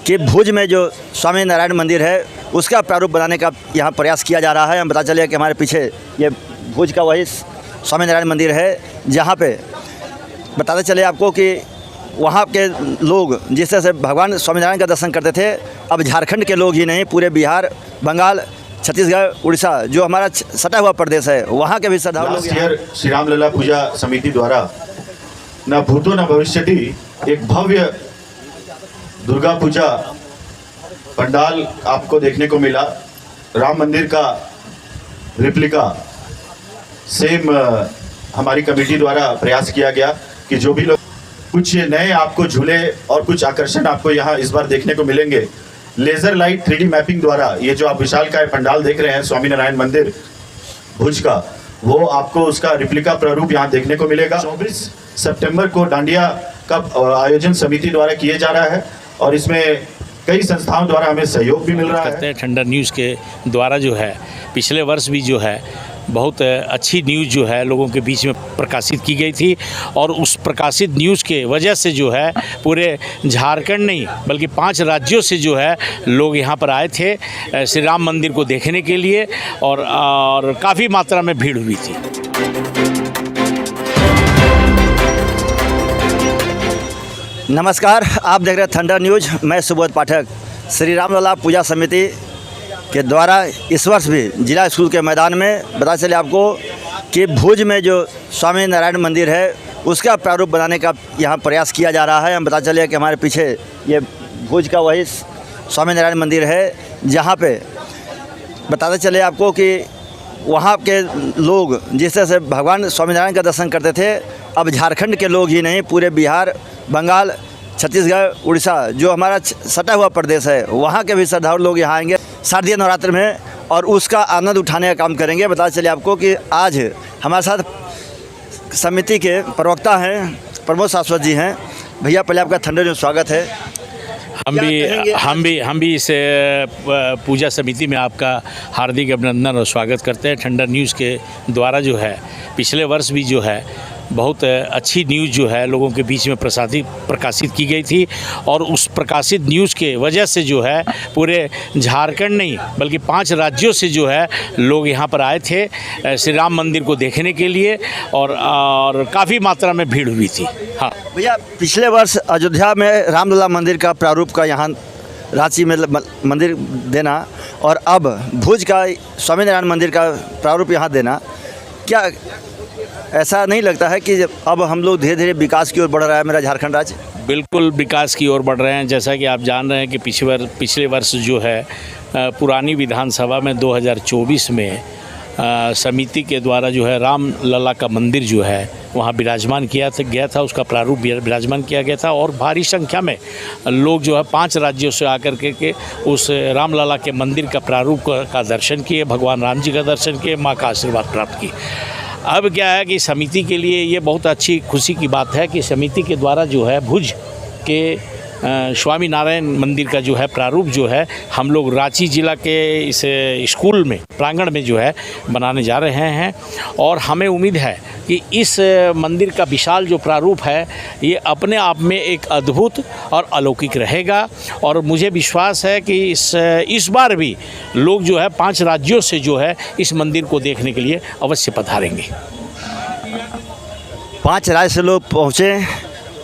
कि भुज में जो स्वामी नारायण मंदिर है उसका प्रारूप बनाने का यहाँ प्रयास किया जा रहा है। हम पता चले कि हमारे पीछे ये भुज का वही स्वामी नारायण मंदिर है, जहाँ पे बताते चले आपको कि वहाँ के लोग जिस तरह से भगवान स्वामीनारायण का दर्शन करते थे, अब झारखंड के लोग ही नहीं, पूरे बिहार, बंगाल, छत्तीसगढ़, उड़ीसा जो हमारा सटा हुआ प्रदेश है, वहाँ के भी श्रद्धालु लोग श्री राम लला पूजा समिति द्वारा न भूतो न भविष्यति एक भव्य दुर्गा पूजा पंडाल आपको देखने को मिला। राम मंदिर का रेप्लिका सेम हमारी कमेटी द्वारा प्रयास किया गया कि जो भी लोग कुछ नए आपको झूले और कुछ आकर्षण आपको यहाँ इस बार देखने को मिलेंगे। लेजर लाइट 3D मैपिंग द्वारा ये जो आप विशालकाय पंडाल देख रहे हैं स्वामीनारायण मंदिर भुज का, वो आपको उसका रेप्लिका प्रारूप यहाँ देखने को मिलेगा। 24 सितंबर को डांडिया का आयोजन समिति द्वारा किए जा रहा है और इसमें कई संस्थाओं द्वारा हमें सहयोग भी मिल रहा है। थंडर न्यूज़ के द्वारा जो है पिछले वर्ष भी जो है बहुत अच्छी न्यूज़ जो है लोगों के बीच में प्रकाशित की गई थी और उस प्रकाशित न्यूज़ के वजह से जो है पूरे झारखंड नहीं बल्कि 5 राज्यों से जो है लोग यहाँ पर आए थे श्री राम मंदिर को देखने के लिए और काफ़ी मात्रा में भीड़ हुई थी। नमस्कार, आप देख रहे हैं थंडर न्यूज़। मैं सुबोध पाठक। श्री राम लला पूजा समिति के द्वारा इस वर्ष भी जिला स्कूल के मैदान में बता चले आपको कि भुज में जो स्वामी नारायण मंदिर है उसका प्रारूप बनाने का यहाँ प्रयास किया जा रहा है। हम बता चले कि हमारे पीछे ये भुज का वही स्वामी नारायण मंदिर है, जहाँ पे बताते चले आपको कि वहाँ के लोग जिस तरह से भगवान स्वामीनारायण का दर्शन करते थे, अब झारखंड के लोग ही नहीं, पूरे बिहार, बंगाल, छत्तीसगढ़, उड़ीसा जो हमारा सटा हुआ प्रदेश है, वहाँ के भी श्रद्धालु लोग यहाँ आएंगे शारदीय नवरात्र में और उसका आनंद उठाने का काम करेंगे। बता चलिए आपको कि आज हमारे साथ समिति के प्रवक्ता हैं प्रमोद शाश्वत जी हैं। भैया पहले आपका थंडर न्यूज़ स्वागत है। हम भी इस पूजा समिति में आपका हार्दिक अभिनंदन और स्वागत करते हैं। थंडर न्यूज़ के द्वारा जो है पिछले वर्ष भी जो है बहुत अच्छी न्यूज़ जो है लोगों के बीच में प्रकाशित की गई थी और उस प्रकाशित न्यूज़ के वजह से जो है पूरे झारखंड नहीं बल्कि 5 राज्यों से जो है लोग यहाँ पर आए थे श्री राम मंदिर को देखने के लिए और काफ़ी मात्रा में भीड़ हुई थी। हाँ भैया, पिछले वर्ष अयोध्या में रामलला मंदिर का प्रारूप का यहाँ रांची में मंदिर देना और अब भुज का स्वामीनारायण मंदिर का प्रारूप यहाँ देना, क्या ऐसा नहीं लगता है कि अब हम लोग धीरे धीरे विकास की ओर बढ़ रहा है मेरा झारखंड राज्य? बिल्कुल विकास की ओर बढ़ रहे हैं। जैसा कि आप जान रहे हैं कि पिछले वर्ष जो है पुरानी विधानसभा में 2024 में समिति के द्वारा जो है राम लला का मंदिर जो है वहाँ विराजमान गया था, उसका प्रारूप विराजमान किया गया था और भारी संख्या में लोग जो है 5 राज्यों से आकर के उस राम लला के मंदिर का प्रारूप का दर्शन किए, भगवान राम जी का दर्शन किए, माँ का आशीर्वाद प्राप्त किए। अब क्या है कि समिति के लिए ये बहुत अच्छी खुशी की बात है कि समिति के द्वारा जो है भुज के स्वामी नारायण मंदिर का जो है प्रारूप जो है हम लोग रांची ज़िला के इस स्कूल में प्रांगण में जो है बनाने जा रहे हैं और हमें उम्मीद है कि इस मंदिर का विशाल जो प्रारूप है ये अपने आप में एक अद्भुत और अलौकिक रहेगा और मुझे विश्वास है कि इस बार भी लोग जो है 5 राज्यों से जो है इस मंदिर को देखने के लिए अवश्य पधारेंगे। 5 राज्य से लोग पहुँचे,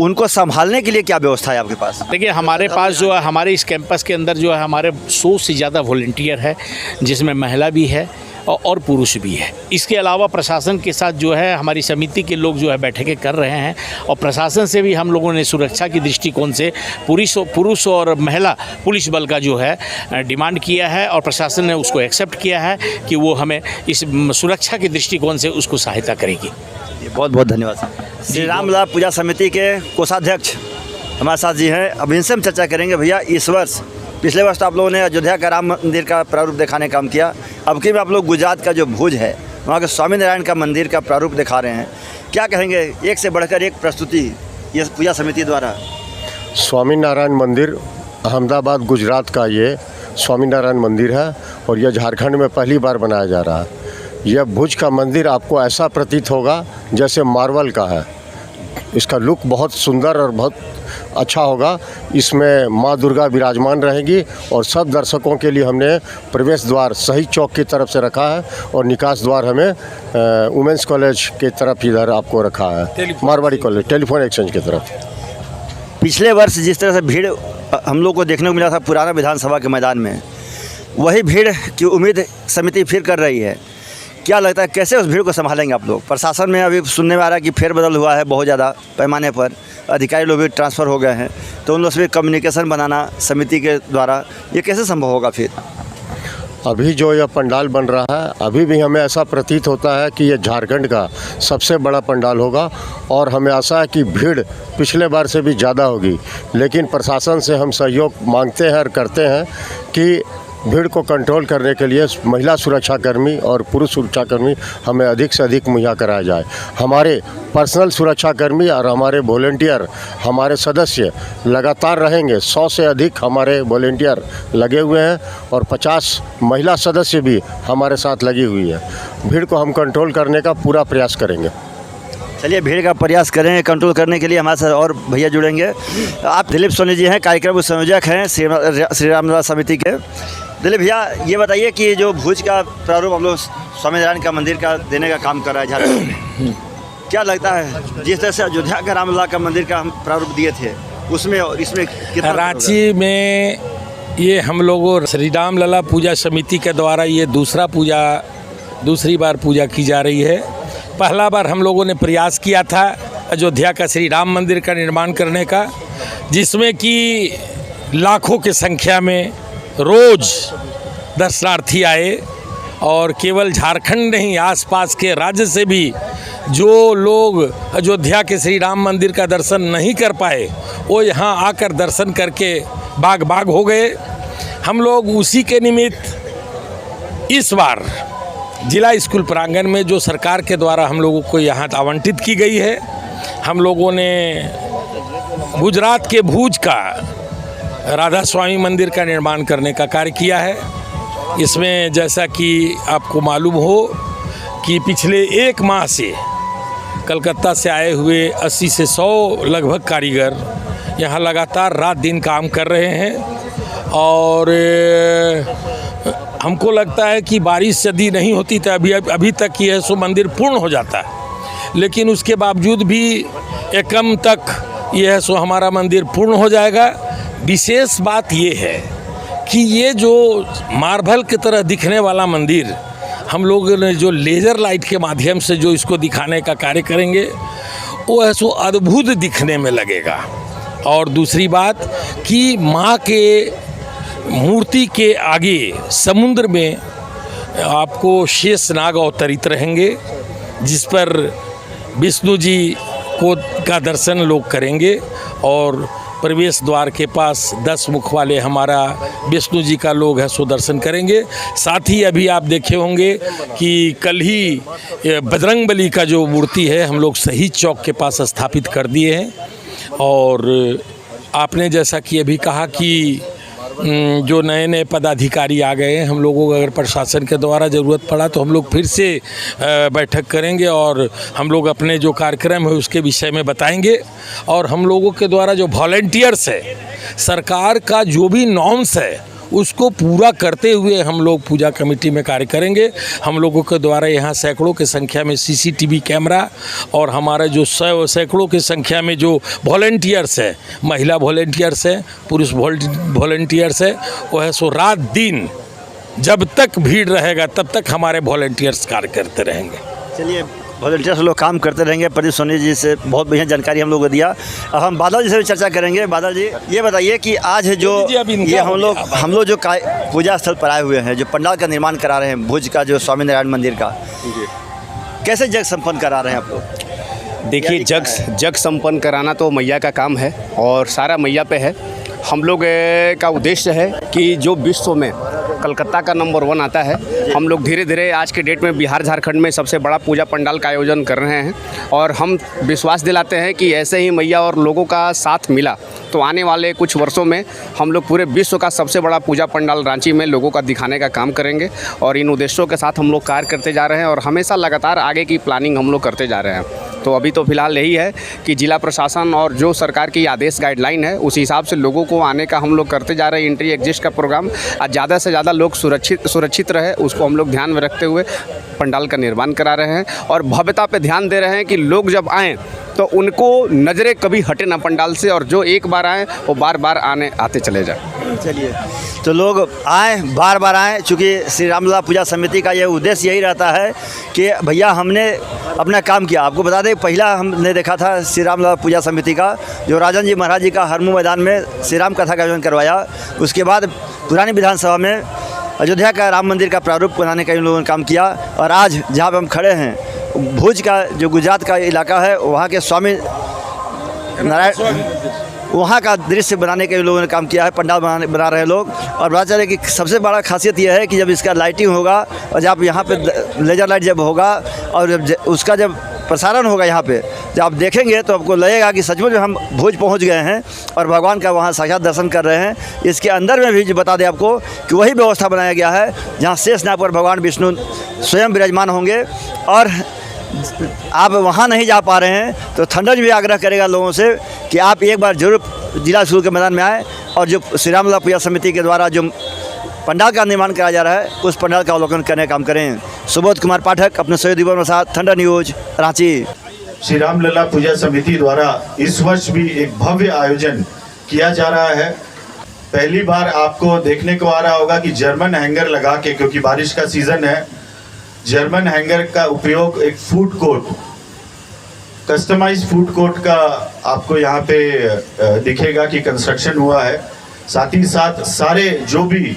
उनको संभालने के लिए क्या व्यवस्था है आपके पास? देखिए हमारे पास जो है हमारे इस कैंपस के अंदर जो है हमारे 100 से ज़्यादा वॉलंटियर है, जिसमें महिला भी है और पुरुष भी है। इसके अलावा प्रशासन के साथ जो है हमारी समिति के लोग जो है बैठकें कर रहे हैं और प्रशासन से भी हम लोगों ने सुरक्षा की दृष्टिकोण से पुरुष और महिला पुलिस बल का जो है डिमांड किया है और प्रशासन ने उसको एक्सेप्ट किया है कि वो हमें इस सुरक्षा की दृष्टिकोण से उसको सहायता करेगी। बहुत बहुत धन्यवाद। श्री राम लला पूजा समिति के कोषाध्यक्ष हमारे साथ जी हैं। अब इनसे हम चर्चा करेंगे। भैया, इस वर्ष पिछले वर्ष तो आप लोगों ने अयोध्या का राम मंदिर का प्रारूप दिखाने का काम किया, अब की भी आप लोग गुजरात का जो भुज है वहाँ के स्वामीनारायण का मंदिर का प्रारूप दिखा रहे हैं। क्या कहेंगे, एक से बढ़कर एक प्रस्तुति ये पूजा समिति द्वारा? स्वामीनारायण मंदिर अहमदाबाद गुजरात का ये स्वामीनारायण मंदिर है और यह झारखंड में पहली बार बनाया जा रहा है। यह भुज का मंदिर आपको ऐसा प्रतीत होगा जैसे मार्बल का है। इसका लुक बहुत सुंदर और बहुत अच्छा होगा। इसमें माँ दुर्गा विराजमान रहेगी और सब दर्शकों के लिए हमने प्रवेश द्वार शहीद चौक की तरफ से रखा है और निकास द्वार हमें वुमेंस कॉलेज की तरफ इधर आपको रखा है, मारवाड़ी कॉलेज टेलीफोन एक्सचेंज की तरफ। पिछले वर्ष जिस तरह से भीड़ हम लोग को देखने को मिला था पुराना विधानसभा के मैदान में, वही भीड़ की उम्मीद समिति फिर कर रही है। क्या लगता है कैसे उस भीड़ को संभालेंगे आप लोग? प्रशासन में अभी सुनने में आ रहा है कि फेरबदल हुआ है बहुत ज़्यादा पैमाने पर, अधिकारी लोग भी ट्रांसफ़र हो गए हैं, तो उन लोग से कम्युनिकेशन बनाना समिति के द्वारा ये कैसे संभव होगा फिर? अभी जो यह पंडाल बन रहा है, अभी भी हमें ऐसा प्रतीत होता है कि यह झारखंड का सबसे बड़ा पंडाल होगा और हमें आशा है कि भीड़ पिछले बार से भी ज़्यादा होगी। लेकिन प्रशासन से हम सहयोग मांगते हैं और करते हैं कि भीड़ को कंट्रोल करने के लिए महिला सुरक्षाकर्मी और पुरुष सुरक्षाकर्मी हमें अधिक से अधिक मुहैया कराया जाए। हमारे पर्सनल सुरक्षाकर्मी और हमारे वॉलेंटियर, हमारे सदस्य लगातार रहेंगे। 100 से अधिक हमारे वॉलेंटियर लगे हुए हैं और 50 महिला सदस्य भी हमारे साथ लगी हुई है। भीड़ को हम कंट्रोल करने का पूरा प्रयास करेंगे। चलिए, भीड़ का प्रयास करेंगे कंट्रोल करने के लिए। हमारे साथ और भैया जुड़ेंगे। आप दिलीप सोनी जी हैं, कार्यक्रम संयोजक हैं श्री रामलला समिति के। दिलीप भैया, ये बताइए कि जो भुज का प्रारूप हम लोग स्वामी नारायण का मंदिर का देने का काम कर रहा है झारखंड में, क्या लगता है जिस तरह से अयोध्या का रामलला का मंदिर का हम प्रारूप दिए थे उसमें और इसमें कितना रांची में ये हम लोगों श्री रामलला पूजा समिति के द्वारा ये दूसरी बार पूजा की जा रही है। पहला बार हम लोगों ने प्रयास किया था अयोध्या का श्री राम मंदिर का निर्माण करने का, जिसमें कि लाखों की संख्या में रोज़ दर्शनार्थी आए और केवल झारखंड नहीं आसपास के राज्य से भी जो लोग अयोध्या के श्री राम मंदिर का दर्शन नहीं कर पाए वो यहाँ आकर दर्शन करके बाग हो गए। हम लोग उसी के निमित्त इस बार जिला स्कूल प्रांगण में जो सरकार के द्वारा हम लोगों को यहाँ आवंटित की गई है, हम लोगों ने गुजरात के भुज का राधा स्वामी मंदिर का निर्माण करने का कार्य किया है। इसमें जैसा कि आपको मालूम हो कि पिछले 1 माह से कलकत्ता से आए हुए 80 से 100 लगभग कारीगर यहाँ लगातार रात दिन काम कर रहे हैं और हमको लगता है कि बारिश यदि नहीं होती तो अभी तक यह सो मंदिर पूर्ण हो जाता है, लेकिन उसके बावजूद भी एकम तक यह सो हमारा मंदिर पूर्ण हो जाएगा। विशेष बात ये है कि ये जो मार्बल की तरह दिखने वाला मंदिर हम लोगों ने जो लेज़र लाइट के माध्यम से जो इसको दिखाने का कार्य करेंगे वो ऐसो अद्भुत दिखने में लगेगा। और दूसरी बात कि माँ के मूर्ति के आगे समुद्र में आपको शेष नाग अवतरित रहेंगे, जिस पर विष्णु जी का दर्शन लोग करेंगे और प्रवेश द्वार के पास 10 मुख वाले हमारा विष्णु जी का लोग है सो दर्शन करेंगे। साथ ही अभी आप देखे होंगे कि कल ही बजरंगबली का जो मूर्ति है हम लोग शहीद चौक के पास स्थापित कर दिए हैं। और आपने जैसा कि अभी कहा कि जो नए पदाधिकारी आ गए हैं, हम लोगों को अगर प्रशासन के द्वारा ज़रूरत पड़ा तो हम लोग फिर से बैठक करेंगे और हम लोग अपने जो कार्यक्रम है उसके विषय में बताएंगे। और हम लोगों के द्वारा जो वॉलंटियर्स है, सरकार का जो भी नॉर्म्स है उसको पूरा करते हुए हम लोग पूजा कमेटी में कार्य करेंगे। हम लोगों के द्वारा यहाँ सैकड़ों की संख्या में CCTV कैमरा और हमारे जो सैकड़ों की संख्या में जो वॉलंटियर्स है, महिला वॉलंटियर्स है, पुरुष वॉलंटियर्स है, वो है सो रात दिन जब तक भीड़ रहेगा तब तक हमारे वॉलंटियर्स कार्य करते रहेंगे। चलिए, वॉलंटियर्स लोग काम करते रहेंगे। प्रदीप सोनी जी से बहुत बढ़िया जानकारी हम लोग को दिया। अब हम बादल जी से भी चर्चा करेंगे। बादल जी, ये बताइए कि आज जो ये हम लोग जो पूजा स्थल पर आए हुए हैं, जो पंडाल का निर्माण करा रहे हैं भुज का जो स्वामी नारायण मंदिर का, कैसे जग संपन्न करा रहे हैं आप लोग? देखिए, जग संपन्न कराना तो मैया का काम है और सारा मैया पे है। हम लोग का उद्देश्य है कि जो विश्व में कलकत्ता का नंबर 1 आता है हम लोग धीरे धीरे आज के डेट में बिहार झारखंड में सबसे बड़ा पूजा पंडाल का आयोजन कर रहे हैं और हम विश्वास दिलाते हैं कि ऐसे ही मैया और लोगों का साथ मिला तो आने वाले कुछ वर्षों में हम लोग पूरे विश्व का सबसे बड़ा पूजा पंडाल रांची में लोगों का दिखाने का काम करेंगे और इन उद्देश्यों के साथ हम लोग कार्य करते जा रहे हैं और हमेशा लगातार आगे की प्लानिंग हम लोग करते जा रहे हैं। तो अभी तो फिलहाल यही है कि जिला प्रशासन और जो सरकार की आदेश गाइडलाइन है उस हिसाब से लोगों को आने का हम लोग करते जा रहे हैं एंट्री एग्जिट का प्रोग्राम। आज ज़्यादा से ज़्यादा लोग सुरक्षित रहे उसको हम लोग ध्यान में रखते हुए पंडाल का निर्माण करा रहे हैं और भव्यता पे ध्यान दे रहे हैं कि लोग जब आएँ तो उनको नज़रें कभी हटे ना पंडाल से और जो एक बार आएँ वो बार बार आते चले जाए। चलिए, तो लोग आएँ, बार बार आएँ, चूँकि श्री रामलला पूजा समिति का ये उद्देश्य यही रहता है कि भैया हमने अपना काम किया। आपको बता दें, पहला हमने देखा था श्री रामलला पूजा समिति का जो राजन जी महाराज जी का हरमू मैदान में श्री राम कथा का आयोजन करवाया। उसके बाद पुरानी विधानसभा में अयोध्या का राम मंदिर का प्रारूप बनाने का इन लोगों ने काम किया और आज जहाँ पर हम खड़े हैं भुज का जो गुजरात का इलाका है वहाँ के स्वामी नारायण वहाँ का दृश्य बनाने के लोगों ने काम किया है। पंडाल बना रहे हैं लोग और पता चले कि सबसे बड़ा खासियत यह है कि जब इसका लाइटिंग होगा और जब यहाँ पे लेज़र लाइट जब होगा और जब उसका जब प्रसारण होगा यहाँ पे जब आप देखेंगे तो आपको लगेगा कि सचमुच में हम भुज पहुँच गए हैं और भगवान का वहाँ साक्षात दर्शन कर रहे हैं। इसके अंदर में भी बता दें आपको कि वही व्यवस्था बनाया गया है जहाँ शेषनाग पर भगवान विष्णु स्वयं विराजमान होंगे और आप वहाँ नहीं जा पा रहे हैं तो थंडर भी आग्रह करेगा लोगों से कि आप एक बार जरूर जिला स्कूल के मैदान में आएँ और जो श्री रामलला पूजा समिति के द्वारा जो पंडाल का निर्माण कराया जा रहा है उस पंडाल का अवलोकन करने का काम करें। सुबोध कुमार पाठक, अपने सहयोगी के साथ, थंडर न्यूज, रांची। श्री रामलला पूजा समिति द्वारा इस वर्ष भी एक भव्य आयोजन किया जा रहा है। पहली बार आपको देखने को आ रहा होगा कि जर्मन हैंगर लगा के, क्योंकि बारिश का सीजन है, जर्मन हैंगर का उपयोग एक food court, customize food court का आपको यहाँ पे दिखेगा कि कंस्ट्रक्शन हुआ है। साथ ही साथ सारे जो भी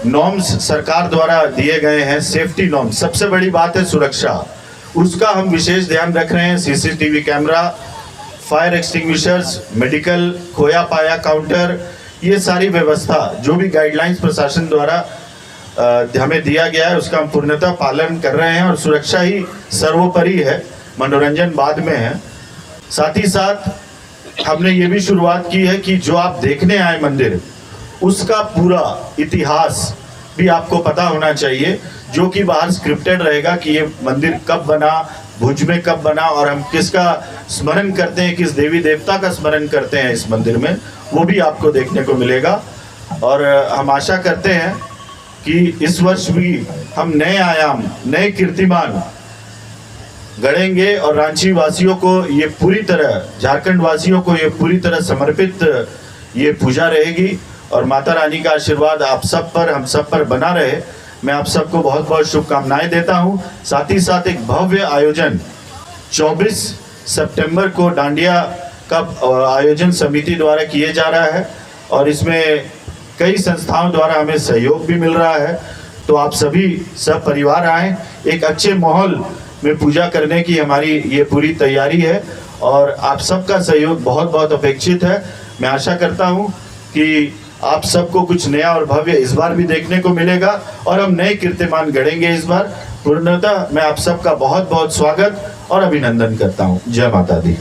नॉर्म्स सरकार द्वारा दिए गए हैं, सेफ्टी नॉर्म्स, सबसे बड़ी बात है सुरक्षा, उसका हम विशेष ध्यान रख रहे हैं। CCTV camera, fire extinguishers, medical, खोया पाया काउंटर, ये सारी व्यवस्था जो भी गाइडलाइंस प्रशासन द्वारा हमें दिया गया है उसका हम पूर्णतः पालन कर रहे हैं और सुरक्षा ही सर्वोपरि है, मनोरंजन बाद में है। साथ ही साथ हमने ये भी शुरुआत की है कि जो आप देखने आए मंदिर उसका पूरा इतिहास भी आपको पता होना चाहिए, जो कि बाहर स्क्रिप्टेड रहेगा कि ये मंदिर कब बना, भुज में कब बना और हम किसका स्मरण करते हैं, किस देवी देवता का स्मरण करते हैं इस मंदिर में, वो भी आपको देखने को मिलेगा। और हम आशा करते हैं कि इस वर्ष भी हम नए आयाम, नए कीर्तिमान गढ़ेंगे और रांची वासियों को ये पूरी तरह, झारखंड वासियों को ये पूरी तरह समर्पित ये पूजा रहेगी और माता रानी का आशीर्वाद आप सब पर, हम सब पर बना रहे। मैं आप सबको बहुत बहुत शुभकामनाएं देता हूं। साथ ही साथ एक भव्य आयोजन 24 सितंबर को डांडिया का आयोजन समिति द्वारा किए जा रहा है और इसमें कई संस्थाओं द्वारा हमें सहयोग भी मिल रहा है। तो आप सभी सब परिवार आएँ, एक अच्छे माहौल में पूजा करने की हमारी ये पूरी तैयारी है और आप सबका सहयोग बहुत बहुत अपेक्षित है। मैं आशा करता हूँ कि आप सबको कुछ नया और भव्य इस बार भी देखने को मिलेगा और हम नए कीर्तिमान गढ़ेंगे इस बार। पूर्णतः मैं आप सबका बहुत बहुत स्वागत और अभिनंदन करता हूँ। जय माता दी।